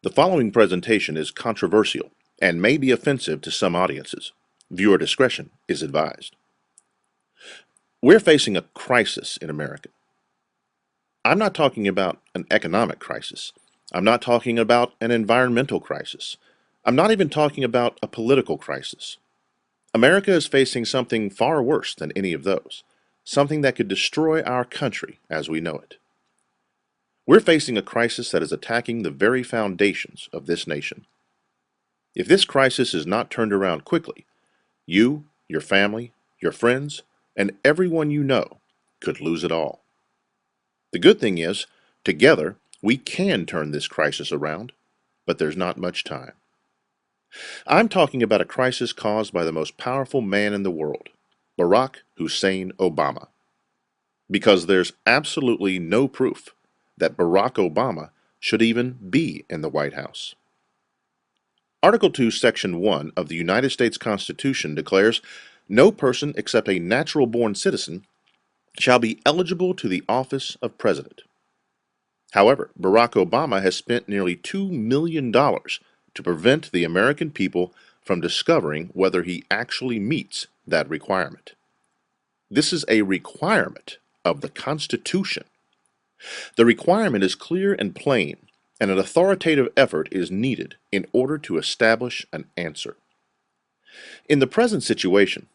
The following presentation is controversial and may be offensive to some audiences. Viewer discretion is advised. We're facing a crisis in America. I'm not talking about an economic crisis. I'm not talking about an environmental crisis. I'm not even talking about a political crisis. America is facing something far worse than any of those, something that could destroy our country as we know it. We're facing a crisis that is attacking the very foundations of this nation. If this crisis is not turned around quickly, you, your family, your friends, and everyone you know could lose it all. The good thing is, together, we can turn this crisis around, but there's not much time. I'm talking about a crisis caused by the most powerful man in the world, Barack Hussein Obama. Because there's absolutely no proof that Barack Obama should even be in the White House. Article 2, Section 1 of the United States Constitution declares, "No person except a natural-born citizen shall be eligible to the office of President." However, Barack Obama has spent nearly $2 million to prevent the American people from discovering whether he actually meets that requirement. This is a requirement of the Constitution. The requirement is clear and plain, and an authoritative effort is needed in order to establish an answer. In the present situation,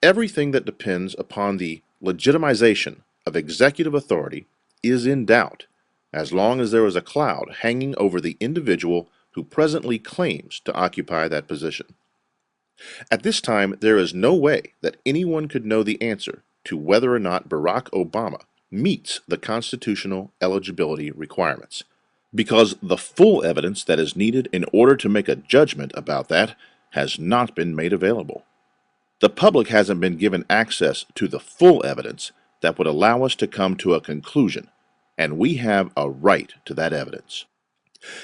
everything that depends upon the legitimization of executive authority is in doubt, as long as there is a cloud hanging over the individual who presently claims to occupy that position. At this time, there is no way that anyone could know the answer to whether or not Barack Obama meets the constitutional eligibility requirements, because the full evidence that is needed in order to make a judgment about that has not been made available. The public hasn't been given access to the full evidence that would allow us to come to a conclusion, and we have a right to that evidence.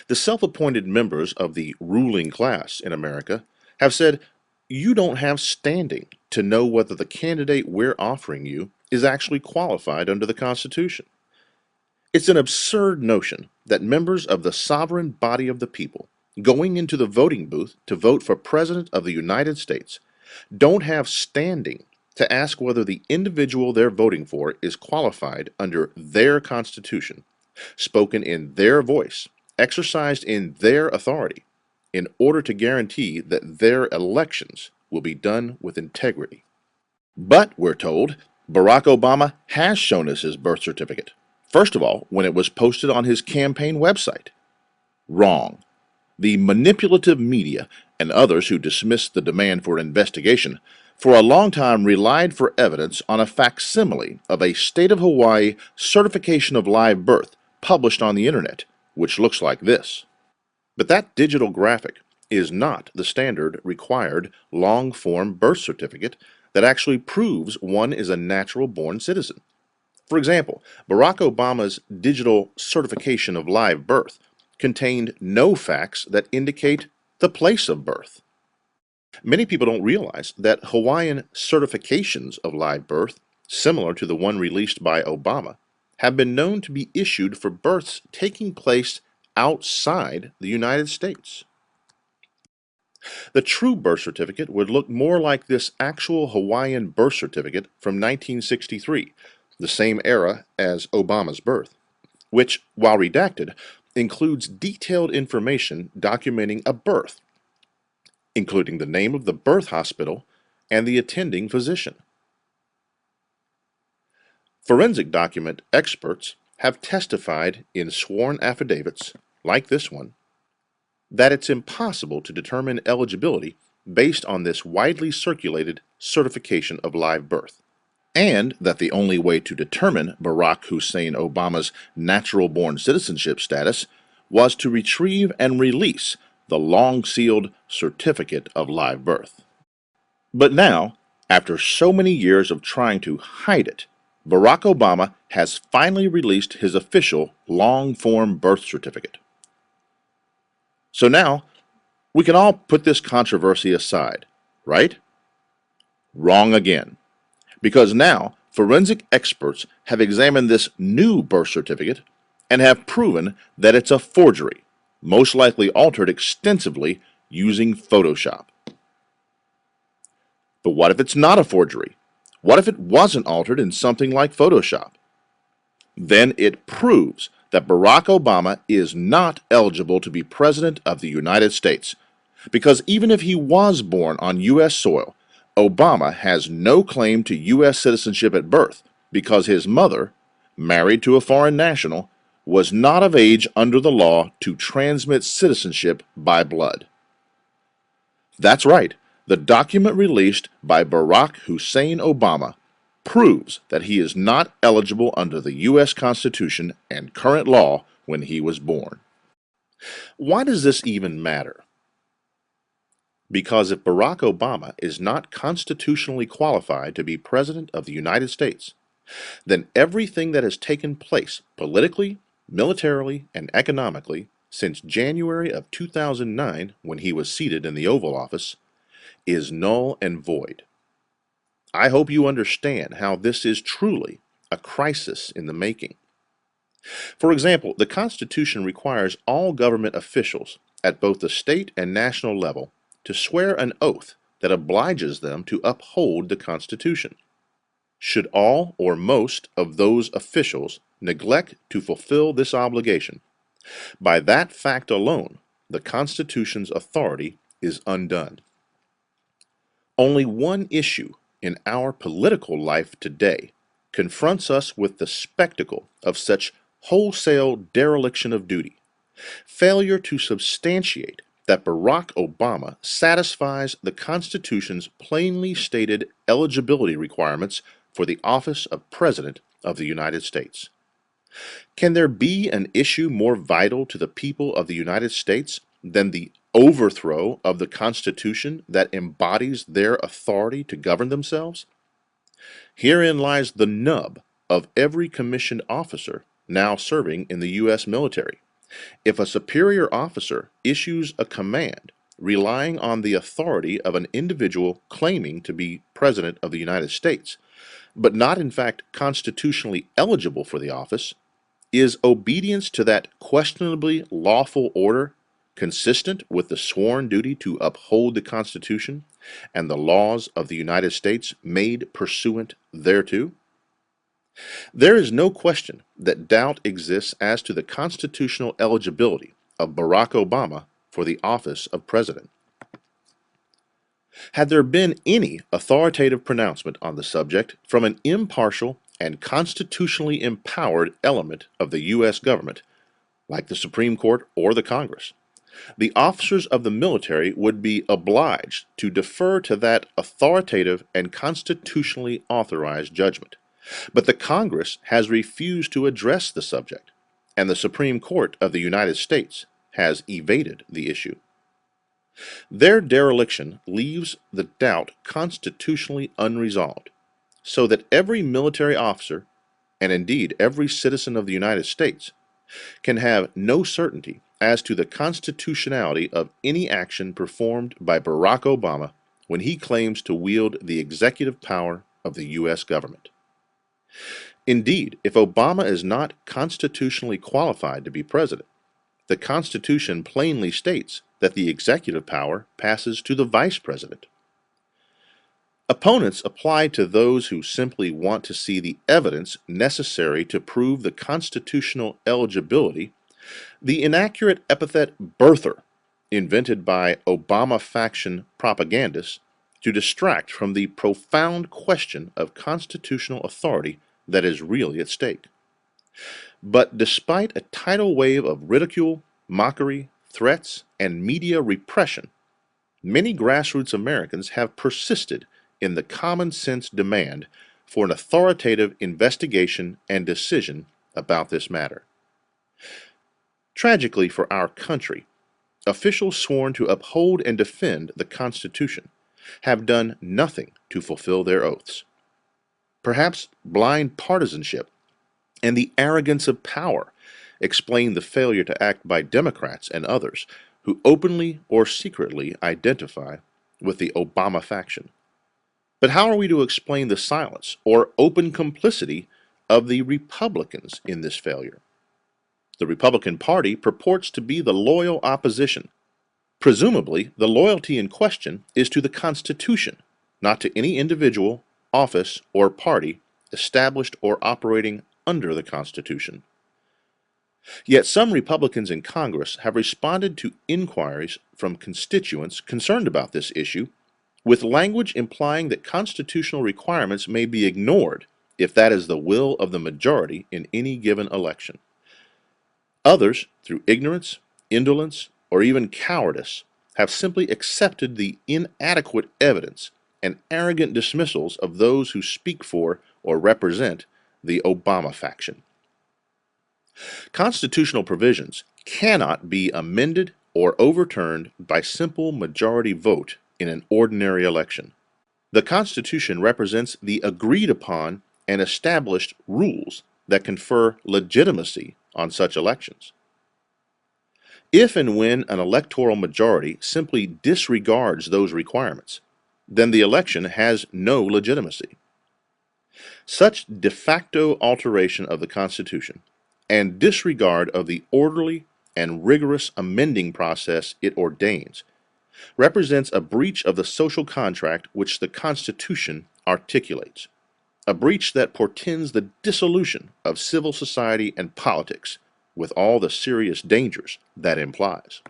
The self-appointed members of the ruling class in America have said, "You don't have standing to know whether the candidate we're offering you is actually qualified under the Constitution." It's an absurd notion that members of the sovereign body of the people, going into the voting booth to vote for President of the United States, don't have standing to ask whether the individual they're voting for is qualified under their Constitution, spoken in their voice, exercised in their authority, in order to guarantee that their elections will be done with integrity. But, we're told, Barack Obama has shown us his birth certificate. First of all, when it was posted on his campaign website. Wrong. The manipulative media and others who dismissed the demand for an investigation for a long time relied for evidence on a facsimile of a State of Hawaii certification of live birth published on the internet, which looks like this. But that digital graphic is not the standard required long-form birth certificate that actually proves one is a natural-born citizen. For example, Barack Obama's digital certification of live birth contained no facts that indicate the place of birth. Many people don't realize that Hawaiian certifications of live birth, similar to the one released by Obama, have been known to be issued for births taking place outside the United States. The true birth certificate would look more like this actual Hawaiian birth certificate from 1963, the same era as Obama's birth, which, while redacted, includes detailed information documenting a birth, including the name of the birth hospital and the attending physician. Forensic document experts have testified in sworn affidavits, like this one, that it's impossible to determine eligibility based on this widely circulated certification of live birth, and that the only way to determine Barack Hussein Obama's natural-born citizenship status was to retrieve and release the long-sealed certificate of live birth. But now, after so many years of trying to hide it, Barack Obama has finally released his official long-form birth certificate. So now, we can all put this controversy aside, right? Wrong again. Because now, forensic experts have examined this new birth certificate and have proven that it's a forgery, most likely altered extensively using Photoshop. But what if it's not a forgery? What if it wasn't altered in something like Photoshop? Then it proves that Barack Obama is not eligible to be President of the United States. Because even if he was born on U.S. soil, Obama has no claim to U.S. citizenship at birth because his mother, married to a foreign national, was not of age under the law to transmit citizenship by blood. That's right, the document released by Barack Hussein Obama proves that he is not eligible under the U.S. Constitution and current law when he was born. Why does this even matter? Because if Barack Obama is not constitutionally qualified to be President of the United States, then everything that has taken place politically, militarily, and economically since January of 2009, when he was seated in the Oval Office, is null and void. I hope you understand how this is truly a crisis in the making. For example, the Constitution requires all government officials at both the state and national level to swear an oath that obliges them to uphold the Constitution. Should all or most of those officials neglect to fulfill this obligation, by that fact alone, the Constitution's authority is undone. Only one issue in our political life today confronts us with the spectacle of such wholesale dereliction of duty, failure to substantiate that Barack Obama satisfies the Constitution's plainly stated eligibility requirements for the office of President of the United States. Can there be an issue more vital to the people of the United States than the overthrow of the Constitution that embodies their authority to govern themselves? Herein lies the nub of every commissioned officer now serving in the U.S. military. If a superior officer issues a command relying on the authority of an individual claiming to be President of the United States, but not in fact constitutionally eligible for the office, is obedience to that questionably lawful order consistent with the sworn duty to uphold the Constitution and the laws of the United States made pursuant thereto? There is no question that doubt exists as to the constitutional eligibility of Barack Obama for the office of President. Had there been any authoritative pronouncement on the subject from an impartial and constitutionally empowered element of the U.S. government, like the Supreme Court or the Congress, the officers of the military would be obliged to defer to that authoritative and constitutionally authorized judgment. But the Congress has refused to address the subject, and the Supreme Court of the United States has evaded the issue. Their dereliction leaves the doubt constitutionally unresolved, so that every military officer, and indeed every citizen of the United States, can have no certainty as to the constitutionality of any action performed by Barack Obama when he claims to wield the executive power of the U.S. government. Indeed, if Obama is not constitutionally qualified to be president, the Constitution plainly states that the executive power passes to the vice president. Opponents apply to those who simply want to see the evidence necessary to prove the constitutional eligibility the inaccurate epithet birther, invented by Obama faction propagandists to distract from the profound question of constitutional authority that is really at stake. But despite a tidal wave of ridicule, mockery, threats, and media repression, many grassroots Americans have persisted in the common sense demand for an authoritative investigation and decision about this matter. Tragically for our country, officials sworn to uphold and defend the Constitution have done nothing to fulfill their oaths. Perhaps blind partisanship and the arrogance of power explain the failure to act by Democrats and others who openly or secretly identify with the Obama faction. But how are we to explain the silence or open complicity of the Republicans in this failure? The Republican Party purports to be the loyal opposition. Presumably, the loyalty in question is to the Constitution, not to any individual, office, or party established or operating under the Constitution. Yet some Republicans in Congress have responded to inquiries from constituents concerned about this issue with language implying that constitutional requirements may be ignored if that is the will of the majority in any given election. Others, through ignorance, indolence, or even cowardice, have simply accepted the inadequate evidence and arrogant dismissals of those who speak for or represent the Obama faction. Constitutional provisions cannot be amended or overturned by simple majority vote in an ordinary election. The Constitution represents the agreed upon and established rules that confer legitimacy on such elections. If and when an electoral majority simply disregards those requirements, then the election has no legitimacy. Such de facto alteration of the Constitution and disregard of the orderly and rigorous amending process it ordains represents a breach of the social contract which the Constitution articulates, a breach that portends the dissolution of civil society and politics with all the serious dangers that implies.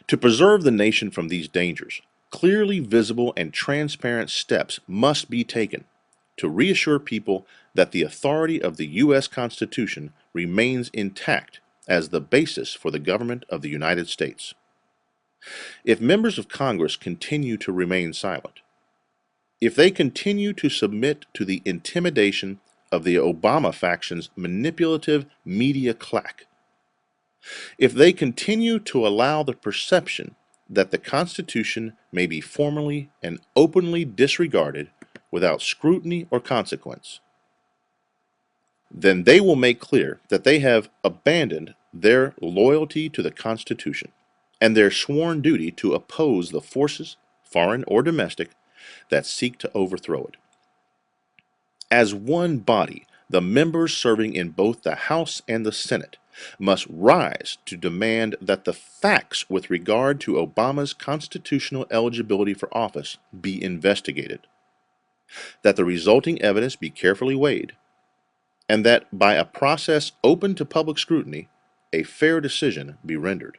To preserve the nation from these dangers, clearly visible and transparent steps must be taken to reassure people that the authority of the U.S. Constitution remains intact as the basis for the government of the United States. If members of Congress continue to remain silent, if they continue to submit to the intimidation of the Obama faction's manipulative media claque, if they continue to allow the perception that the Constitution may be formally and openly disregarded without scrutiny or consequence, then they will make clear that they have abandoned their loyalty to the Constitution and their sworn duty to oppose the forces, foreign or domestic, that seek to overthrow it. As one body, the members serving in both the House and the Senate must rise to demand that the facts with regard to Obama's constitutional eligibility for office be investigated, that the resulting evidence be carefully weighed, and that by a process open to public scrutiny, a fair decision be rendered.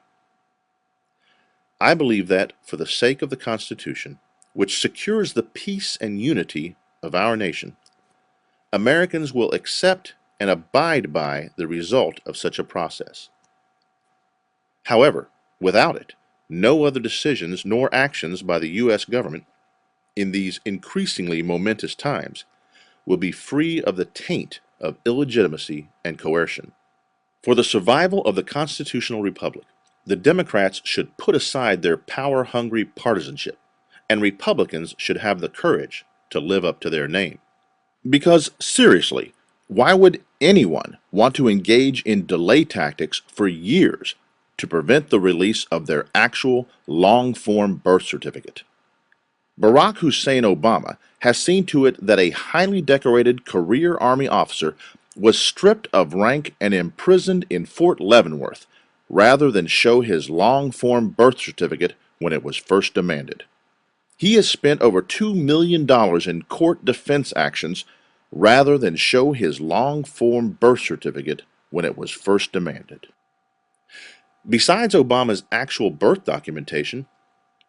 I believe that, for the sake of the Constitution, which secures the peace and unity of our nation, Americans will accept and abide by the result of such a process. However, without it, no other decisions nor actions by the U.S. government in these increasingly momentous times will be free of the taint of illegitimacy and coercion. For the survival of the constitutional republic, the Democrats should put aside their power-hungry partisanship, and Republicans should have the courage to live up to their name. Because, seriously, why would anyone want to engage in delay tactics for years to prevent the release of their actual long-form birth certificate? Barack Hussein Obama has seen to it that a highly decorated career Army officer was stripped of rank and imprisoned in Fort Leavenworth rather than show his long-form birth certificate when it was first demanded. He has spent over $2 million in court defense actions rather than show his long-form birth certificate when it was first demanded. Besides Obama's actual birth documentation,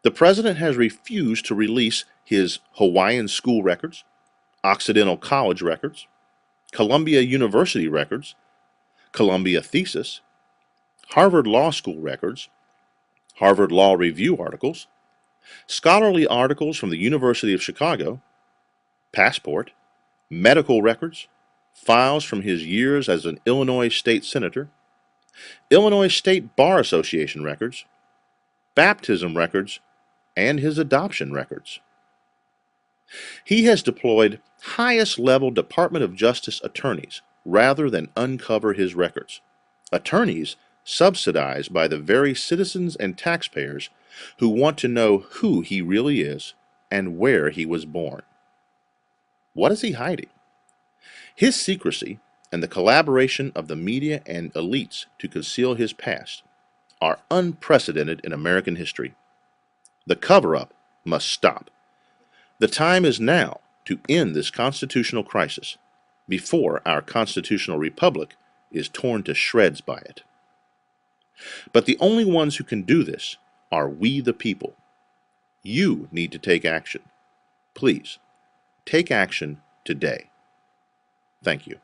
the president has refused to release his Hawaiian school records, Occidental College records, Columbia University records, Columbia thesis, Harvard Law School records, Harvard Law Review articles, scholarly articles from the University of Chicago, passport, medical records, files from his years as an Illinois state senator, Illinois State Bar Association records, baptism records, and his adoption records. He has deployed highest-level Department of Justice attorneys rather than uncover his records, attorneys subsidized by the very citizens and taxpayers who want to know who he really is and where he was born. What is he hiding? His secrecy and the collaboration of the media and elites to conceal his past are unprecedented in American history. The cover-up must stop. The time is now to end this constitutional crisis before our constitutional republic is torn to shreds by it. But the only ones who can do this are we the people. You need to take action. Please, take action today. Thank you.